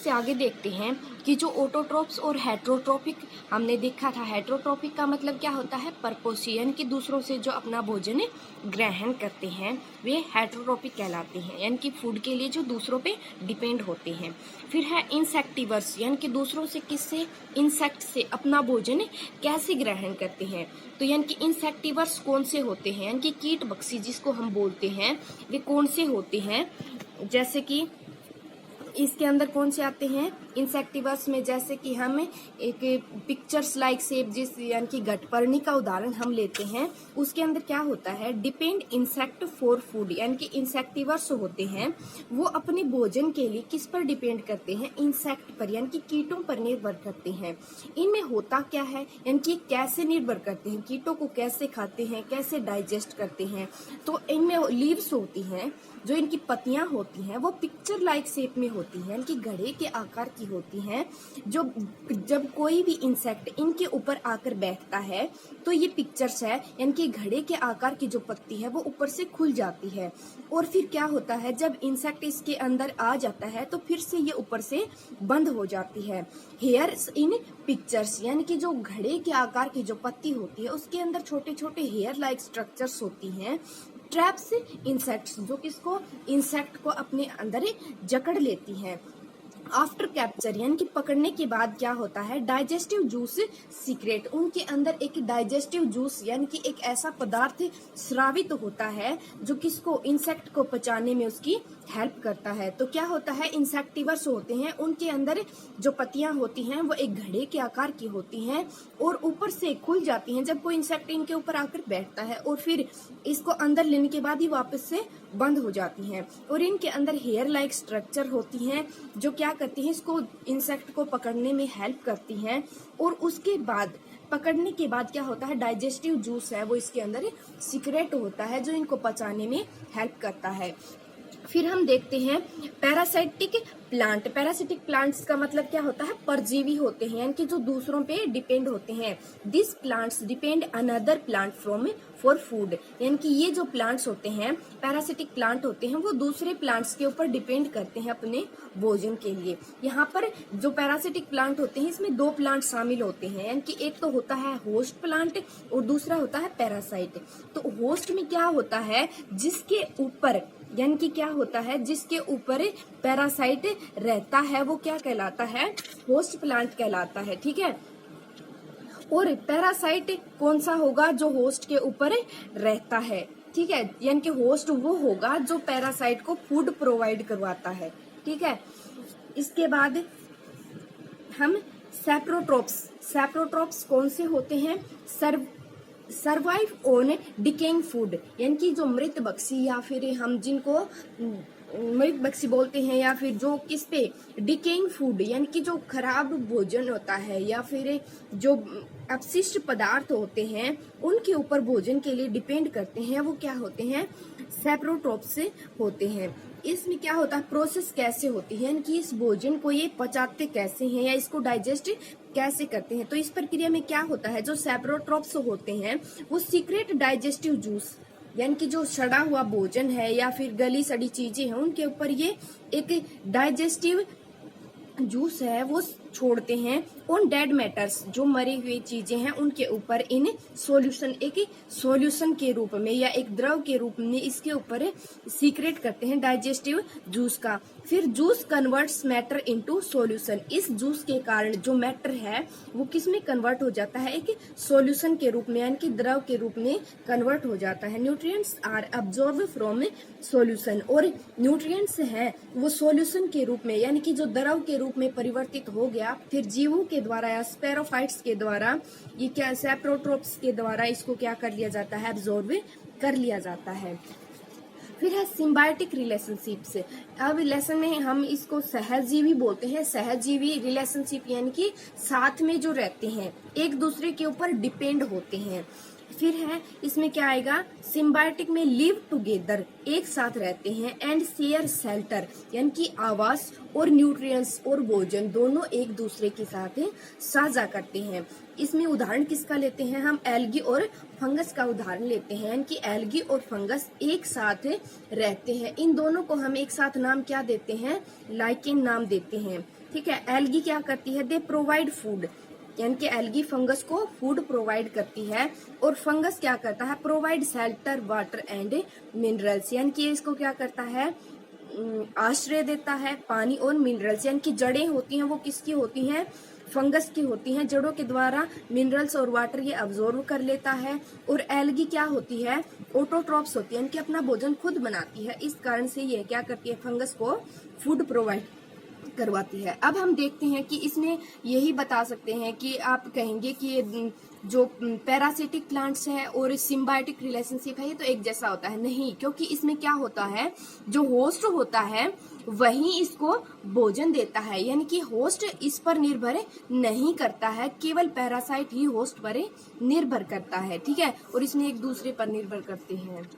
इससे आगे देखते हैं कि जो ऑटोट्रोप्स और हेटरोट्रोपिक हमने देखा था। हेटरोट्रोपिक का मतलब क्या होता है, परपोषी, यानी कि दूसरों से जो अपना भोजन ग्रहण करते हैं वे हेटरोट्रोपिक कहलाते हैं, यानी कि फूड के लिए जो दूसरों पे डिपेंड होते हैं। फिर है इंसेक्टिवर्स, यानी कि दूसरों से किससे, इंसेक्ट से अपना भोजन कैसे ग्रहण करते हैं। तो यानी कि इंसेक्टिवर्स कौन से होते हैं, यानी कि कीट बक्सी जिसको हम बोलते हैं, वे कौन से होते हैं। जैसे कि इसके अंदर कौन से आते हैं इंसेक्टिवर्स में, जैसे कि हम एक पिक्चर्स लाइक शेप, जिस यानी कि घटपर्णी का उदाहरण हम लेते हैं, उसके अंदर क्या होता है, डिपेंड इंसेक्ट फॉर फूड, यानी कि इंसेक्टिवर्स होते हैं वो अपने भोजन के लिए किस पर डिपेंड करते हैं, इंसेक्ट पर, यानी कि कीटों पर निर्भर करते हैं। इनमें होता क्या है, यानी कि कैसे निर्भर करते हैं, कीटों को कैसे खाते हैं, कैसे डाइजेस्ट करते हैं। तो इनमें लीव्स होती हैं, जो इनकी पत्तियां होती हैं वो पिक्चर लाइक शेप में होती हैं, इनकी घड़े के आकार की होती हैं। जो जब कोई भी इंसेक्ट इनके ऊपर आकर बैठता है तो ये पिक्चर्स है, यानी कि घड़े के आकार की जो पत्ती है वो ऊपर से खुल जाती है। और फिर क्या होता है, जब इंसेक्ट इसके अंदर आ जाता है तो फिर से ये ऊपर से बंद हो जाती है। हेयर्स इन पिक्चर्स, यानी कि जो घड़े के आकार की जो पत्ती होती है उसके अंदर छोटे छोटे हेयर लाइक स्ट्रक्चर्स होती हैं। ट्रैप्स इंसेक्ट्स, जो किसको, इंसेक्ट को अपने अंदर जकड़ लेती हैं। आफ्टर कैप्चर, यानी कि पकड़ने के बाद क्या होता है, डाइजेस्टिव जूस सीक्रेट, उनके अंदर एक डाइजेस्टिव जूस यानी कि एक ऐसा पदार्थ स्रावित होता है जो किसको, इंसेक्ट को पचाने में उसकी हेल्प करता है। तो क्या होता है, इंसेक्टिवर्स होते हैं उनके अंदर जो पत्तियां होती हैं वो एक घड़े के आकार की होती हैं और ऊपर से खुल जाती हैं जब कोई इंसेक्ट इनके ऊपर आकर बैठता है, और फिर इसको अंदर लेने के बाद ही वापस से बंद हो जाती हैं। और इनके अंदर हेयर लाइक स्ट्रक्चर होती हैं जो क्या करती हैं, इसको, इंसेक्ट को पकड़ने में हेल्प करती हैं। और उसके बाद पकड़ने के बाद क्या होता है, डाइजेस्टिव जूस है वो इसके अंदर सीक्रेट होता है जो इनको पचाने में हेल्प करता है। फिर हम देखते हैं पैरासाइटिक प्लांट। पैरासिटिक प्लांट्स का मतलब क्या होता है, परजीवी होते हैं, यानी कि जो दूसरों पे डिपेंड होते हैं। This plants depend another plant from for food, यानी कि ये जो प्लांट्स होते हैं, पैरासिटिक प्लांट होते हैं, वो दूसरे प्लांट्स के ऊपर डिपेंड करते हैं अपने भोजन के लिए। यहाँ पर जो पैरासिटिक प्लांट होते हैं इसमें दो प्लांट शामिल होते हैं, यानी कि एक तो होता है होस्ट प्लांट और दूसरा होता है पैरासाइट। तो होस्ट में क्या होता है, जिसके ऊपर, यानी कि क्या होता है, जिसके ऊपर पैरासाइट रहता है वो क्या कहलाता है, होस्ट प्लांट कहलाता है। ठीक है, और पैरासाइट कौन सा होगा, जो होस्ट के ऊपर रहता है। ठीक है, यानी कि होस्ट वो होगा जो पैरासाइट को फूड प्रोवाइड करवाता है। ठीक है, इसके बाद हम सैप्रोट्रोप्स। सैप्रोट्रोप्स कौन से होते हैं, सर्वाइव ऑन डिकेइंग फूड, यानी कि जो मृत बक्सी या फिर हम जिनको मृत बक्सी बोलते हैं, या फिर जो किस पे, डिकेइंग फूड, यानी कि जो खराब भोजन होता है या फिर जो अपशिष्ट पदार्थ होते हैं उनके ऊपर भोजन के लिए डिपेंड करते हैं, वो क्या होते हैं, सैप्रोट्रोप्स होते हैं। इसमें क्या होता है, प्रोसेस कैसे होती है, यानी कि इस भोजन को ये पचाते कैसे हैं या इसको डाइजेस्ट कैसे करते हैं। तो इस प्रक्रिया में क्या होता है, जो सैप्रोट्रोप्स होते हैं वो सीक्रेट डाइजेस्टिव जूस, यानी कि जो सड़ा हुआ भोजन है या फिर गली सड़ी चीजें हैं उनके ऊपर ये एक डाइजेस्टिव जूस है वो छोड़ते हैं। ऑन डेड मैटर्स, जो मरी हुई चीजें हैं उनके ऊपर इन सॉल्यूशन, एक सॉल्यूशन के रूप में या एक द्रव के रूप में इसके ऊपर सीक्रेट करते हैं डाइजेस्टिव जूस का। फिर juice converts matter into solution, इस जूस के कारण जो मैटर है वो किस में कन्वर्ट हो जाता है, एक सॉल्यूशन के रूप में, यानी कि द्रव के रूप में कन्वर्ट हो जाता है। Nutrients are absorb from solution, और न्यूट्रिएंट्स हैं वो सॉल्यूशन के रूप में, यानी कि जो द्रव के रूप में परिवर्तित हो गया, फिर जीवों के द्वारा या स्पेरोफाइट्स के द्वारा, ये क्या, सैप्रोट्रोप्स के द्वारा इसको क्या कर लिया जाता है, एब्जॉर्ब कर लिया जाता है। फिर है सिम्बायोटिक रिलेशनशिप्स। अब लेसन में हम इसको सहजीवी बोलते हैं। सहजीवी रिलेशनशिप यानी कि साथ में जो रहते हैं, एक दूसरे के ऊपर डिपेंड होते हैं। फिर है इसमें क्या आएगा, सिम्बायोटिक में लिव टुगेदर, एक साथ रहते हैं, एंड शेयर शेल्टर यानी कि आवास और न्यूट्रिएंट्स और भोजन दोनों एक दूसरे के साथ साझा करते हैं। इसमें उदाहरण किसका लेते हैं हम, एल्गी और फंगस का उदाहरण लेते हैं, यानी कि एल्गी और फंगस एक साथ रहते हैं। इन दोनों को हम एक साथ नाम क्या देते हैं, लाइकेन नाम देते हैं। ठीक है, एल्गी क्या करती है, दे प्रोवाइड फूड, यानी कि एल्गी फंगस को फूड प्रोवाइड करती है, और फंगस क्या करता है, provide shelter water and minerals, यानी कि इसको क्या करता है, आश्रय देता है, पानी और मिनरल्स, यानी कि जड़ें होती हैं वो किसकी होती हैं, फंगस की होती हैं। जड़ों के द्वारा मिनरल्स और वाटर ये अब्जॉर्ब कर लेता है। और एल्गी क्या होती है, ऑटोट्रॉप्स होती है, यानी कि अपना भोजन खुद बनाती है। इस कारण से ये क्या करती है, फंगस को फूड प्रोवाइड करवाती है। अब हम देखते हैं कि इसमें यही बता सकते हैं कि आप कहेंगे कि ये जो पैरासिटिक प्लांट्स है और सिम्बायोटिक रिलेशनशिप है ये तो एक जैसा होता है, नहीं, क्योंकि इसमें क्या होता है, जो होस्ट होता है वही इसको भोजन देता है, यानी कि होस्ट इस पर निर्भर नहीं करता है, केवल पैरासाइट ही होस्ट पर निर्भर करता है। ठीक है, और इसमें एक दूसरे पर निर्भर करते हैं।